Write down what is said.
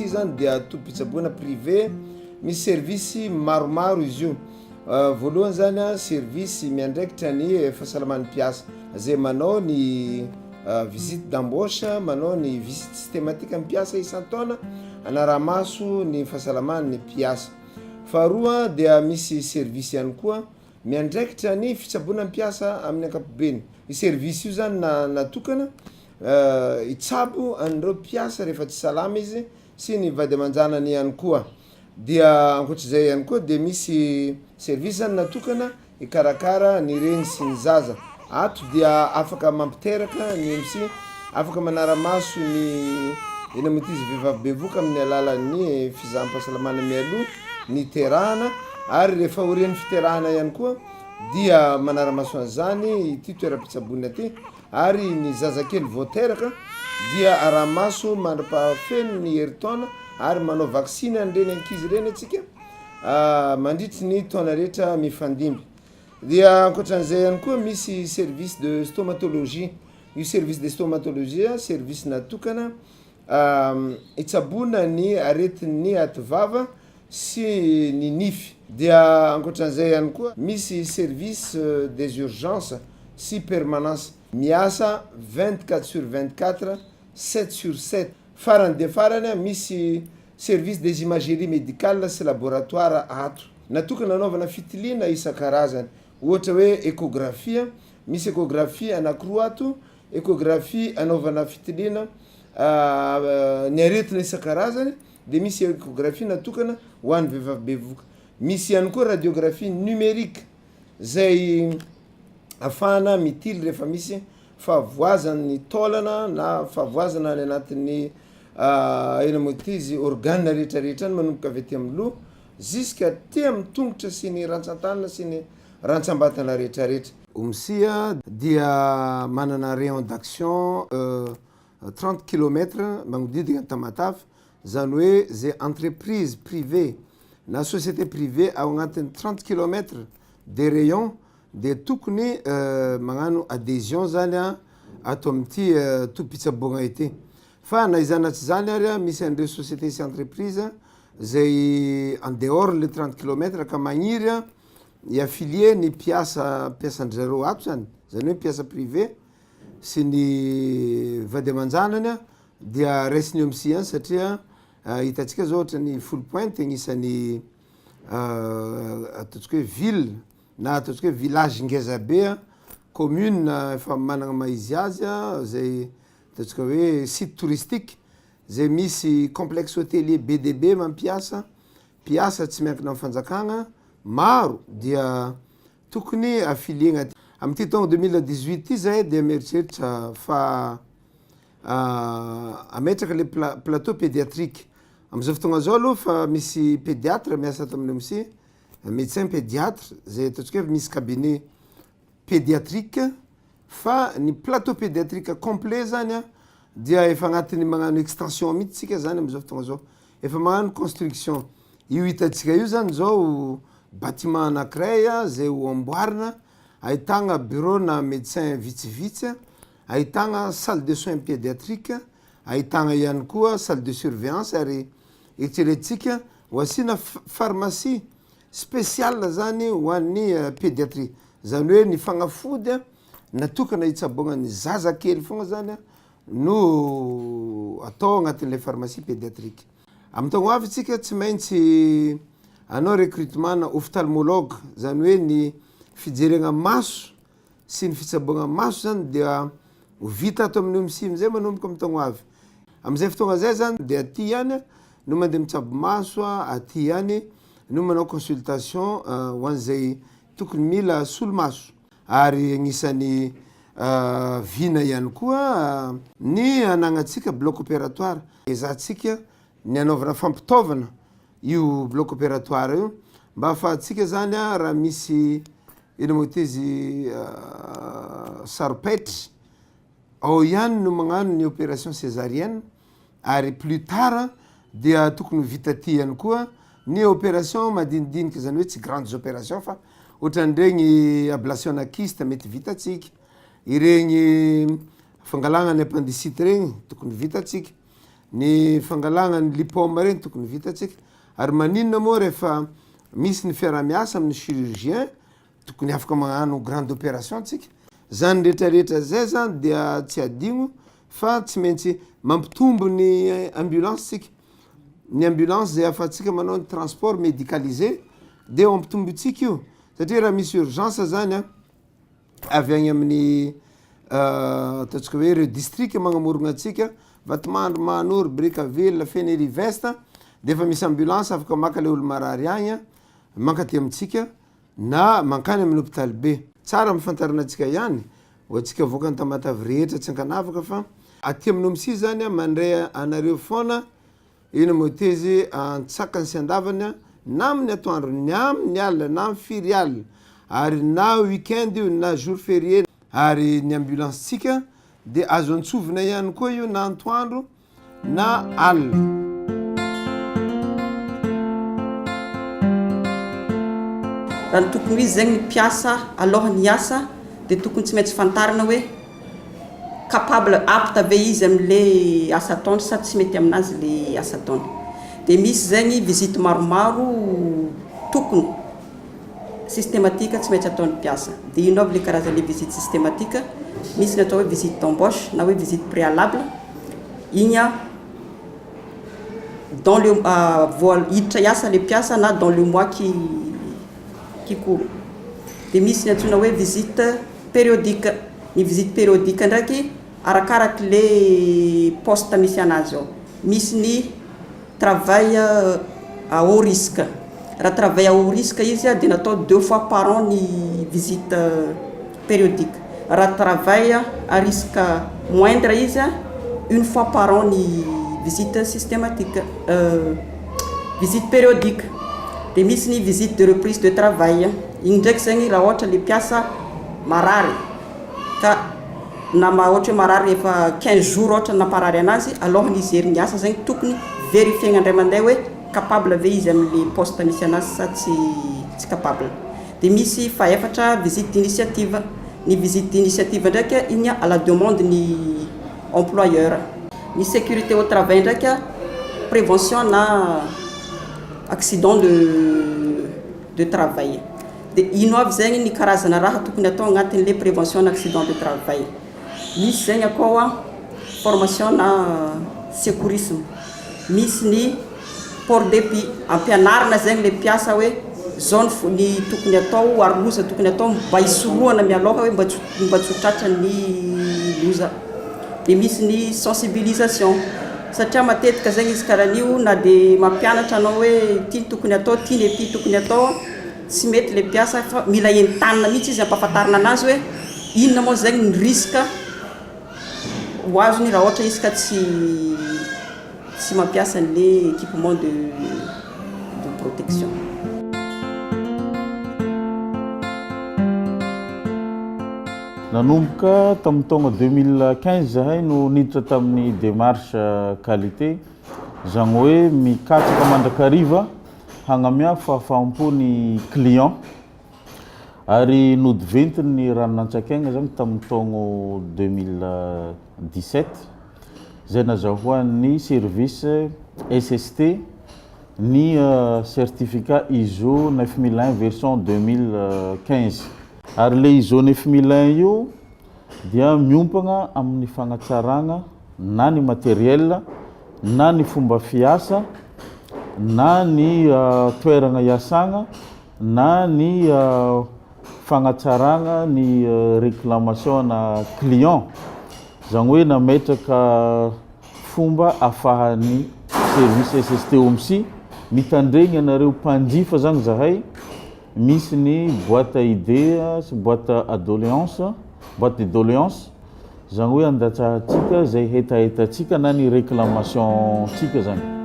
ity zany dia tombon-pitsaboana privé, misy service maromaro izy io. Voalohany zany a service miandraikitra ny fahasalaman'ny mpiasa, zay manao ny visite d'embauche, manao ny visite systématique amin'ny mpiasa isan-taona, anara-maso ny fahasalaman'ny mpiasa. Faharoa dia misy service ihany koa miandraikitra ny fitsaboana mpiasa amin'ny ankapobeny. I service io zany natokana itsabo an'ireo mpiasa rehefa tsy salama izy sy ny vady aman-janany ihany koa. Dia ankoatr'izay ihany koa dia misy service zany natokana ikarakara ny reny sy ny zaza. Ato dia afaka mampiteraka ny MC, afaka manara-maso ny ina moa izy vehivavy bevoka amin'ny alalan'ny fizaham-pahasalamana mialoha, ny terahana, ary rehefa orian'ny fiterahana ihany koa dia manara-maso an'izany ity toeram-pitsaboana ty, ary ny zazakely voateraka dia ara-maso mandra-pahafeno ny herintaona ary manao vaksiny an'ireny ankizy ireny atsika mandritry ny taona rehetra mifandimby. Dia ankoatran'izay ihany koa misy service de stomatologie. Io service de stomatologie service natokana itsaboana ny aretin'ny ativava sy ny nify. Dia ankoatran'izay ihany koa misy service des urgences sy permanence, miasa 24/24, 7/7. Farany dia farany misy service des imageries médicales sy laboratoire ato, natokana anaovana fitiliana isan-karazany. Ohatra hoe échographie, misy échographie anankiroa ato, échographie anaovana fitiliana ny aretina isan-karazany, dia misy échographie natokana ho an'ny vehivavy bevoka. Misy ihany koa radiographie numérique zay afahana mitily rehefa misy fahavoazan'ny taolana na fahavoazana any anatin'ny ina moa izy organe rehetrarehetra ny manomboka avy aty amin'ny loha jusqu'à aty amin'ny tongotra sy ny rantsan-tanana sy ny rantsambatana rehetrarehetra. Omsia dia manana rayon d'action 30 km magnodidina Tamatave, zany hoe zay entreprise privée na société privée ao agnatin'ny 30 km de rayon dia tokony magnano adhésion zany ato amin'ity tompon-pitsaboana ity. Fa na izana tsy zany ary misy an'ireo société sy entreprise zay en dehors le 30 km ka magniry iafilie ny mpiasan-dry ato zany hoe mpiasa privé sy ny vady aman-janany dia raisiny eo am'si satria hitantsika zao ohatra ny Full Point agnisan'ny ataontsika hoe ville na ataontsika hoe village ngezabe commune efa manana maizy azy zay ataontsika hoe site touristique zay misy complexe hôtelier be dia be mampiasa mpiasa tsy miankina amin'ny fanjakagna maro, dia tokony affiliena amin'ity taona 2018 ty zay dia mieritreritra fa ametraka le plateau pédiatrique. Am'izao fotoagna zao aloha fa misy pédiatre miasa ato amin'ny MC, médecin pédiatre zay ataontsika hoe misy cabinet pédiatrique, fa ny plateau pédiatrique complet zany dia efa agnatin'ny magnano extension mihitsy tsika zany am'izao fotoagna zao, efa magnano construction. Io hitantsika io zany zao bâtiment anankiray zay ho amboarina, ahitagna bureau na médecin vitsivitsy, ahitagna salle de soins pédiatrique, ahitagna ihany koa salle de surveillance, ary eritreretintsika ho asina pharmacie spéciale zany ho an'ny pédiatrie, zany hoe ny fagnafody natokana hitsaboana ny zazakely fogna zany no atao agnatin'ilay pharmacie pédiatrique. Amin'ny taogno avy tsika tsy maintsy anao recrutement na ophtalmologue, zany hoe ny fijerena maso sy ny fitsaboana maso zany dia ho vita ato amin'ny MC am'izay manomboka amin'ny taogno avy. Am'izay fotoagna zay zany dia aty ihany no mandeha mitsabo maso, aty ihany no manao consultation ho an'izay tokony mila solomaso. Ary agnisan'ny vina ihany koa ny anagnatsika bloc opératoire, ezahtsika ny anaovana fampitaovana io bloc opératoire io mba ahafahantsika zany raha misy ina moa izy saropetry ao ihany no magnano ny opération césarienne, ary plus tard dia tokony vita ty ihany koa ny opération madinidinika, zany hoe tsy grandes opérations fa ohatran'iregny ablation na kyste mety vitatsika, iregny fangalagna ny appendicite regny tokony vitatsika, ny fangalagna ny lipoma reny tokony vitatsika ary maninona moa rehefa misy ny fiaramiasa amin'ny chirurgien tokony afaka magnano grande opération tsika zany rehetrarehetra zay zany dia tsy adigno fa tsy maintsy mampitombo ny ambulance tsika ny ambulance zay afatsika manao ny transport médicalisé de mampitombo tsika io satria raha misy urgence zany a avy agny amin'ny ataontsika hoe ireo district magnamorogna atsika Vatomandry, Mahanoro, Brickaville, Feneri-Vest de efa misy ambulance afaka maka le olo marary agny mankaty amitsika na mankany amin'ny hôpital be tsara mifantarina atsika ihany oatsika voaka ny Tamatavy rehetra tsy ankanavaka fa aty amin'ny Omsi zany mandray anareo foana ino moa tezy antsakany sy andavany na amin'ny atoandro ny amin'ny alina na amin'ny firy alina ary na weekend io na jour férié ary ny ambulance tsika de azo antsovina ihany koa io na antoandro na alina. Raha ny tokony izy zegny ny mpiasa alohan'ny hiasa de tokony tsy maintsy fantarina hoe capable apte ve izy am'le asa ataony sa tsy mety aminazy le asa ataony. De misy zegny visite maromaro tokony systématique tsy maintsy ataon'ny mpiasa. De ino avy le karazan'le visite systématique? Misy ny atao hoe visite d'embauche na hoe visite préalable. Igny a dans le hiditra hiasa le mpiasa na dans le mois qui court. De misy ny antsoina hoe visite périodique. Ny visite périodique ndraiky arakaraky le poste misy anazy ao. Misy ny travail à haut risque. Raha travail à haut risque izy de natao 2 fois par an ny visite périodique. Raha travail à risque moindre izy 1 fois par an ny visite systématique, visite périodique. De misy ny visite de reprise de travail. Igny ndraiky zegny raha ohatra le mpiasa marary ka na ohatra hoe marary efa 15 jours ohatra namparary anazy alohany izy hery ny asa zegny tokony vérifier andray mandeha hoe capable ve izy amin'ny poste misy anazy sa tsy capable. De misy faefatra visite d'initiative. Ny visite d'initiative ndraiky igny à la demande ny employeur. Ny sécurité au travail ndraiky prévention na accident de travail. De ino avy zegny ny karazana raha tokony atao agnatin'le prévention na accident de travail. Misy zegny akao formation na secourisme. Misy ny port d'épi, ampianarina zegny le mpiasa hoe zone ny tokony atao aroloza tokony atao mba hisorohana mialoha hoe mba tsy ho tratra ny loza. De misy ny sensibilisation satria matetika zegny izy karan'io na de mampianatra anao hoe ty tokony atao ty le ty tokony atao tsy mety le mpiasa fa mila entanina mihitsy izy ampahafantarina anazy hoe inona moa zegny ny risque ho azony raha ohatra izy ka tsy mampiasa an'le équipement de protection. Nanomboka tamin'ny taogna 2015 zahay no niditra tamin'ny démarche qualité zany hoe mikatsaka mandrakariva hagnamia fahafaham-pon'ny client ary nodiventiny ny ranonantsakaigna zany tamin'ny taogno 2017 zay nazahoan'ny service SST ny certificat ISO 9001 version 2015 ary le ISO 9001 io dia miompagna amin'ny fagnatsaragna na ny matériel na ny fomba fiasa na ny toerana iasagna na ny fagnatsaragna ny réclamation na client zany hoe nametraka fomba ahafahan'ny service SST Omsi mitandregny anareo mpanjifa zany zahay. Misy ny boîte à idée sy boîte à doléance, boîte de doléance zany hoe andatsahantsika zay hetahetatsika na ny réclamation tsika zany.